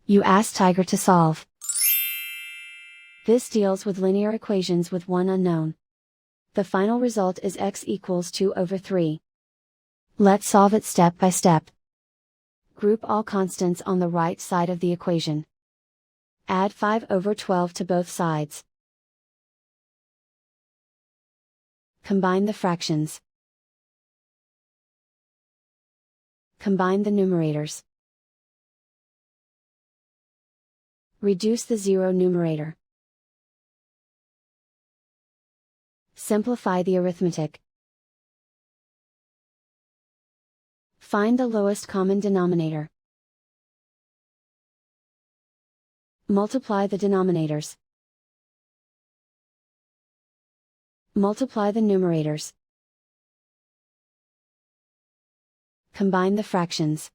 You ask Tiger to solve. This deals with linear equations with one unknown. The final result is x equals 2 over 3. Let's solve it step by step. Group all constants on the right side of the equation. Add 5 over 12 to both sides. Combine the fractions. Combine the numerators. Reduce the zero numerator. Simplify the arithmetic. Find the lowest common denominator. Multiply the denominators. Multiply the numerators. Combine the fractions.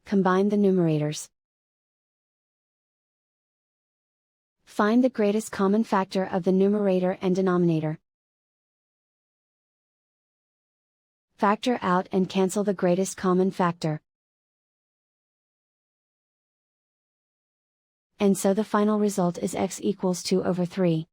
Combine the numerators. Find the greatest common factor of the numerator and denominator. Factor out and cancel the greatest common factor. And so the final result is x equals 2 over 3.